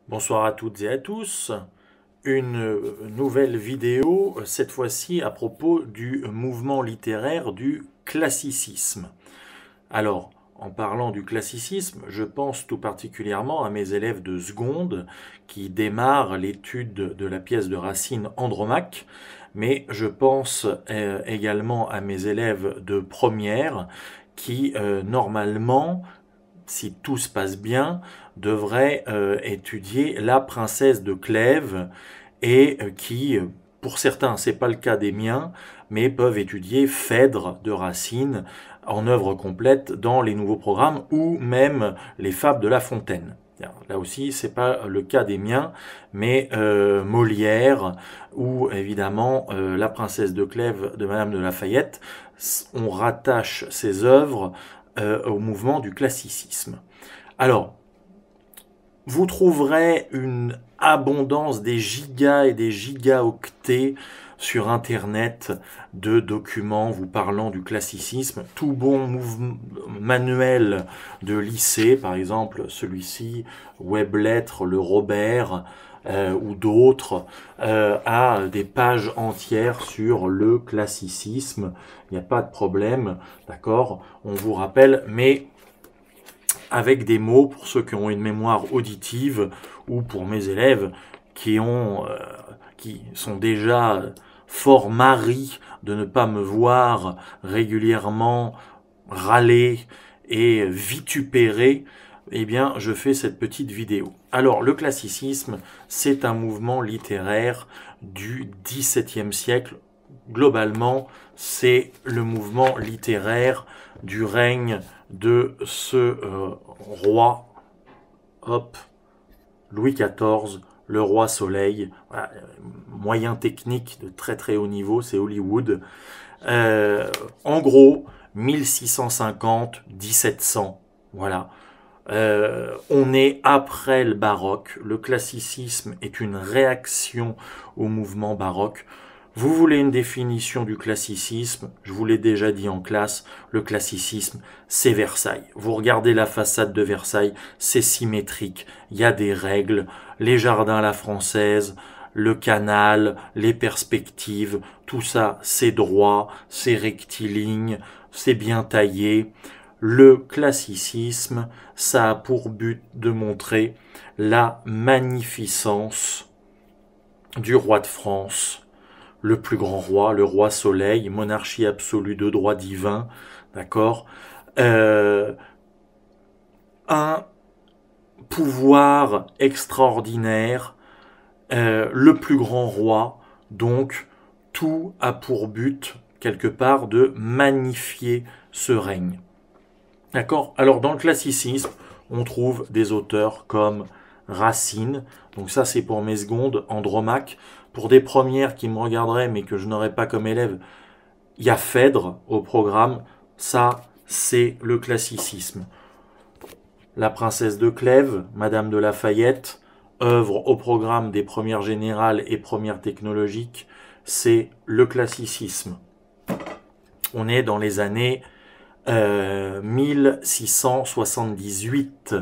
Bonsoir à toutes et à tous. Une nouvelle vidéo, cette fois-ci à propos du mouvement littéraire du classicisme. Alors, en parlant du classicisme, je pense tout particulièrement à mes élèves de seconde qui démarrent l'étude de la pièce de Racine Andromaque, mais je pense également à mes élèves de première qui, normalement, si tout se passe bien, devrait étudier La Princesse de Clèves et qui, pour certains, c'est pas le cas des miens, mais peuvent étudier Phèdre de Racine en œuvre complète dans les nouveaux programmes ou même les Fables de La Fontaine. Là aussi, c'est pas le cas des miens, mais Molière ou évidemment La Princesse de Clèves de Madame de Lafayette, on rattache ces œuvres au mouvement du classicisme. Alors, vous trouverez une abondance des gigas et des gigaoctets sur Internet de documents vous parlant du classicisme. Tout bon manuel de lycée, par exemple celui-ci, Weblettres, le Robert, ou d'autres, a des pages entières sur le classicisme. Il n'y a pas de problème, d'accord? On vous rappelle, mais avec des mots pour ceux qui ont une mémoire auditive ou pour mes élèves qui sont déjà fort maris de ne pas me voir régulièrement râler et vitupérer. Eh bien, je fais cette petite vidéo. Alors, le classicisme, c'est un mouvement littéraire du XVIIe siècle. Globalement, c'est le mouvement littéraire du règne de ce roi, hop, Louis XIV, le roi Soleil. Voilà, moyen technique de très très haut niveau, c'est Hollywood. En gros, 1650-1700, voilà. On est après le baroque. Le classicisme est une réaction au mouvement baroque. Vous voulez une définition du classicisme? Je vous l'ai déjà dit en classe, le classicisme, c'est Versailles. Vous regardez la façade de Versailles, c'est symétrique. Il y a des règles, les jardins à la française, le canal, les perspectives, tout ça, c'est droit, c'est rectiligne, c'est bien taillé. Le classicisme, ça a pour but de montrer la magnificence du roi de France, le plus grand roi, le roi Soleil, monarchie absolue de droit divin, d'accord, un pouvoir extraordinaire, le plus grand roi, donc tout a pour but, quelque part, de magnifier ce règne. D'accord? Alors, dans le classicisme, on trouve des auteurs comme Racine. Donc ça, c'est pour mes secondes, Andromaque. Pour des premières qui me regarderaient, mais que je n'aurais pas comme élève, il y a Phèdre au programme. Ça, c'est le classicisme. La Princesse de Clèves, Madame de Lafayette, œuvre au programme des premières générales et premières technologiques, c'est le classicisme. On est dans les années 1678,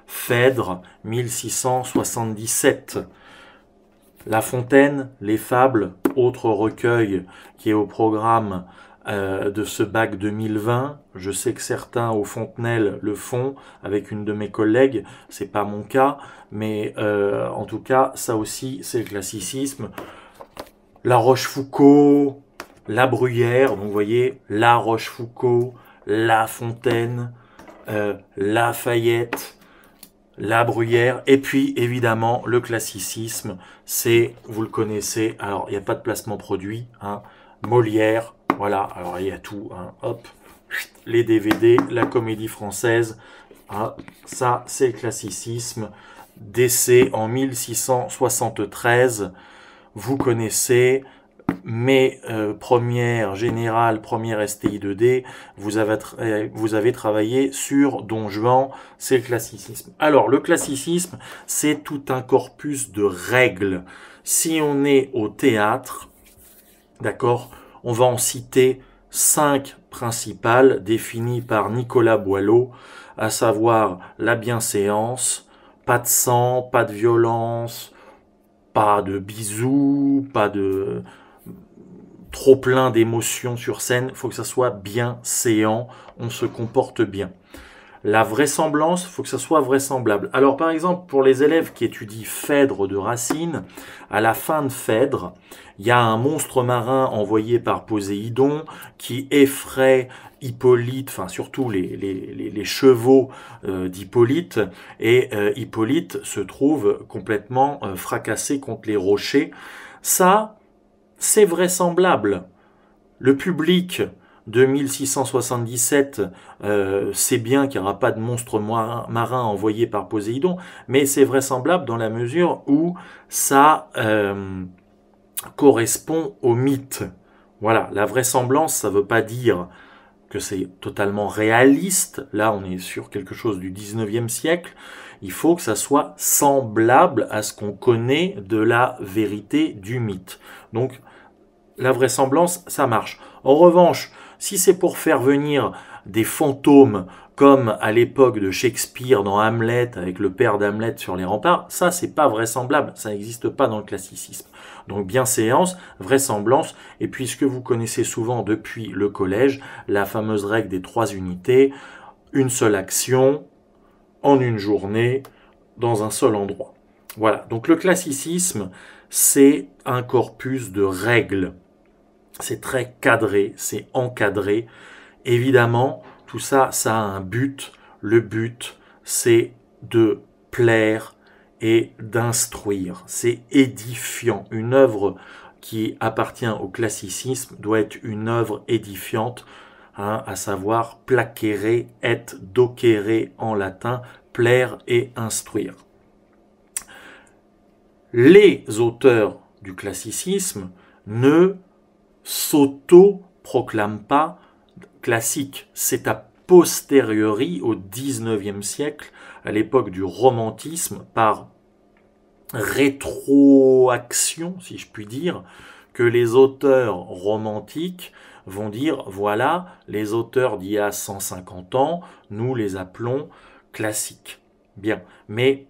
Phèdre 1677. La Fontaine, les Fables, autre recueil qui est au programme de ce bac 2020. Je sais que certains au Fontenelle le font avec une de mes collègues, c'est pas mon cas, mais en tout cas, ça aussi, c'est le classicisme. La Rochefoucauld, la Bruyère, donc vous voyez, la Rochefoucauld, la Fontaine, Lafayette, la Bruyère, et puis évidemment le classicisme, c'est, vous le connaissez, alors il n'y a pas de placement produit, hein, Molière, voilà, alors il y a tout, hein, hop, les DVD, la comédie française, hein, ça c'est le classicisme, décès en 1673, vous connaissez mes premières générales, première STI 2D, vous avez travaillé sur Don Juan, c'est le classicisme. Alors, le classicisme, c'est tout un corpus de règles. Si on est au théâtre, d'accord, on va en citer 5 principales définies par Nicolas Boileau, à savoir la bienséance, pas de sang, pas de violence, pas de bisous, pas de trop plein d'émotions sur scène. Il faut que ça soit bienséant, on se comporte bien. La vraisemblance, il faut que ça soit vraisemblable. Alors par exemple, pour les élèves qui étudient Phèdre de Racine, à la fin de Phèdre, il y a un monstre marin envoyé par Poséidon qui effraie Hippolyte, enfin surtout les chevaux d'Hippolyte, et Hippolyte se trouve complètement fracassé contre les rochers. Ça, c'est vraisemblable. Le public de 1677 sait bien qu'il n'y aura pas de monstre marin envoyé par Poséidon, mais c'est vraisemblable dans la mesure où ça correspond au mythe. Voilà, la vraisemblance, ça ne veut pas dire que c'est totalement réaliste. Là, on est sur quelque chose du 19e siècle. Il faut que ça soit semblable à ce qu'on connaît de la vérité du mythe. Donc, la vraisemblance, ça marche. En revanche, si c'est pour faire venir des fantômes, comme à l'époque de Shakespeare dans Hamlet, avec le père d'Hamlet sur les remparts, ça, c'est pas vraisemblable. Ça n'existe pas dans le classicisme. Donc, bienséance, vraisemblance, et puis ce que vous connaissez souvent depuis le collège, la fameuse règle des 3 unités, une seule action, en une journée, dans un seul endroit. Voilà. Donc, le classicisme, c'est un corpus de règles. C'est très cadré, c'est encadré. Évidemment, tout ça, ça a un but. Le but, c'est de plaire et d'instruire. C'est édifiant. Une œuvre qui appartient au classicisme doit être une œuvre édifiante, à savoir placere et docere en latin, plaire et instruire. Les auteurs du classicisme ne s'auto-proclame pas classique. C'est a posteriori, au XIXe siècle, à l'époque du romantisme, par rétroaction, si je puis dire, que les auteurs romantiques vont dire, voilà, les auteurs d'il y a 150 ans, nous les appelons classiques. Bien, mais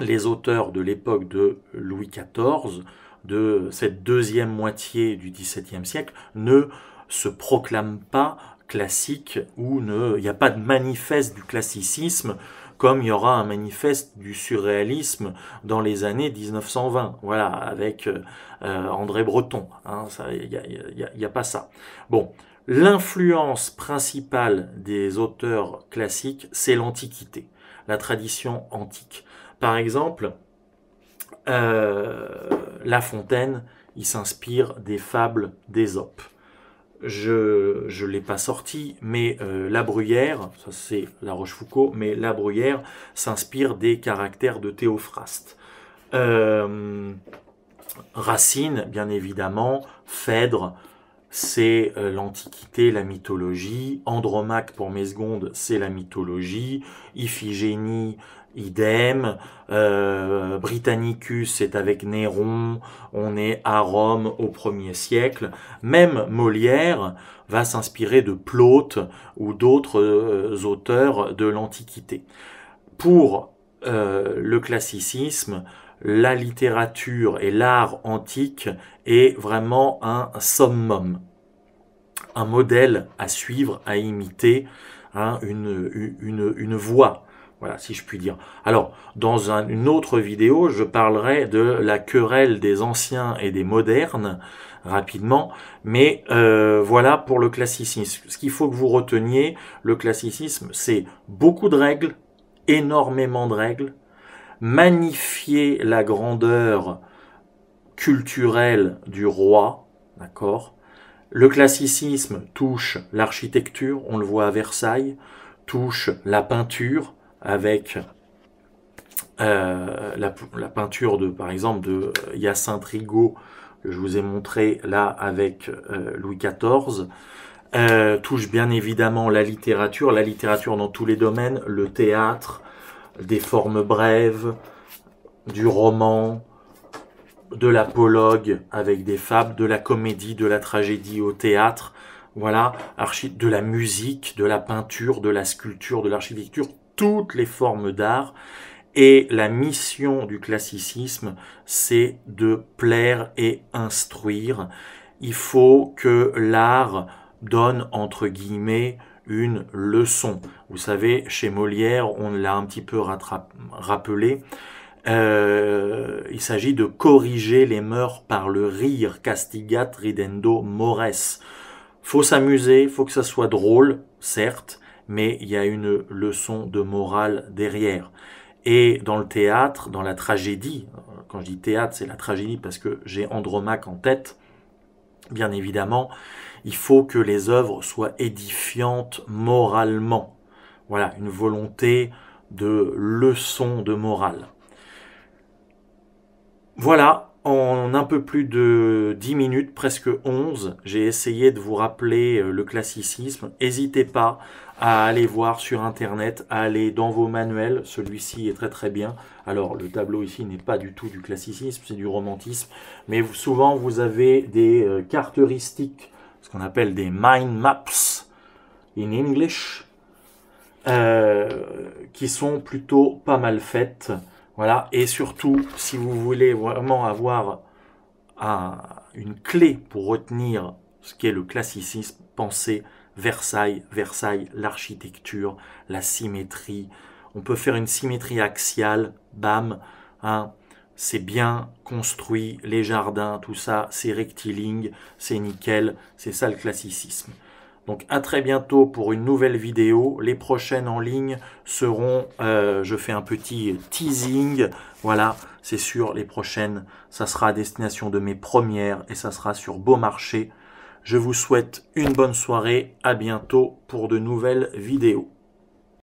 les auteurs de l'époque de Louis XIV, de cette deuxième moitié du XVIIe siècle, ne se proclament pas classiques, ou il n'y a pas de manifeste du classicisme comme il y aura un manifeste du surréalisme dans les années 1920, voilà, avec André Breton. Il n'y a pas ça. Bon, l'influence principale des auteurs classiques, c'est l'Antiquité, la tradition antique. Par exemple, La Fontaine, il s'inspire des fables d'Ésope. Je ne l'ai pas sorti, mais La Bruyère, ça c'est La Rochefoucauld, mais La Bruyère s'inspire des caractères de Théophraste. Racine, bien évidemment, Phèdre, c'est l'Antiquité, la mythologie. Andromaque, pour Mesgonde, c'est la mythologie. Iphigénie, idem. Britannicus, c'est avec Néron. On est à Rome au 1er siècle. Même Molière va s'inspirer de Plaute ou d'autres auteurs de l'Antiquité. Pour le classicisme, la littérature et l'art antique est vraiment un summum, un modèle à suivre, à imiter, une voie, voilà, si je puis dire. Alors, dans une autre vidéo, je parlerai de la querelle des anciens et des modernes, rapidement, mais voilà pour le classicisme. Ce qu'il faut que vous reteniez, le classicisme, c'est beaucoup de règles, énormément de règles, magnifier la grandeur culturelle du roi, d'accord. Le classicisme touche l'architecture, on le voit à Versailles, touche la peinture avec la peinture de, par exemple, de Hyacinthe Rigaud, que je vous ai montré là avec Louis XIV, touche bien évidemment la littérature dans tous les domaines, le théâtre, des formes brèves, du roman, de l'apologue avec des fables, de la comédie, de la tragédie au théâtre, voilà, de la musique, de la peinture, de la sculpture, de l'architecture, toutes les formes d'art. Et la mission du classicisme, c'est de plaire et instruire. Il faut que l'art donne, entre guillemets, une leçon. Vous savez, chez Molière, on l'a un petit peu rappelé, il s'agit de corriger les mœurs par le rire, castigat ridendo mores. Faut s'amuser, faut que ça soit drôle, certes, mais il y a une leçon de morale derrière. Et dans le théâtre, dans la tragédie, quand je dis théâtre, c'est la tragédie parce que j'ai Andromaque en tête, bien évidemment, il faut que les œuvres soient édifiantes moralement. Voilà, une volonté de leçon de morale. Voilà, en un peu plus de 10 minutes, presque 11, j'ai essayé de vous rappeler le classicisme. N'hésitez pas à aller voir sur Internet, à aller dans vos manuels. Celui-ci est très très bien. Alors, le tableau ici n'est pas du tout du classicisme, c'est du romantisme. Mais souvent, vous avez des caractéristiques, ce qu'on appelle des mind maps in English, qui sont plutôt pas mal faites. Voilà, et surtout, si vous voulez vraiment avoir une clé pour retenir ce qu'est le classicisme, pensez Versailles, Versailles, l'architecture, la symétrie. On peut faire une symétrie axiale, bam, hein, c'est bien construit, les jardins, tout ça, c'est rectiligne, c'est nickel, c'est ça le classicisme. Donc à très bientôt pour une nouvelle vidéo. Les prochaines en ligne seront, je fais un petit teasing, voilà, c'est sûr, les prochaines, ça sera à destination de mes premières et ça sera sur Beaumarchais. Je vous souhaite une bonne soirée, à bientôt pour de nouvelles vidéos.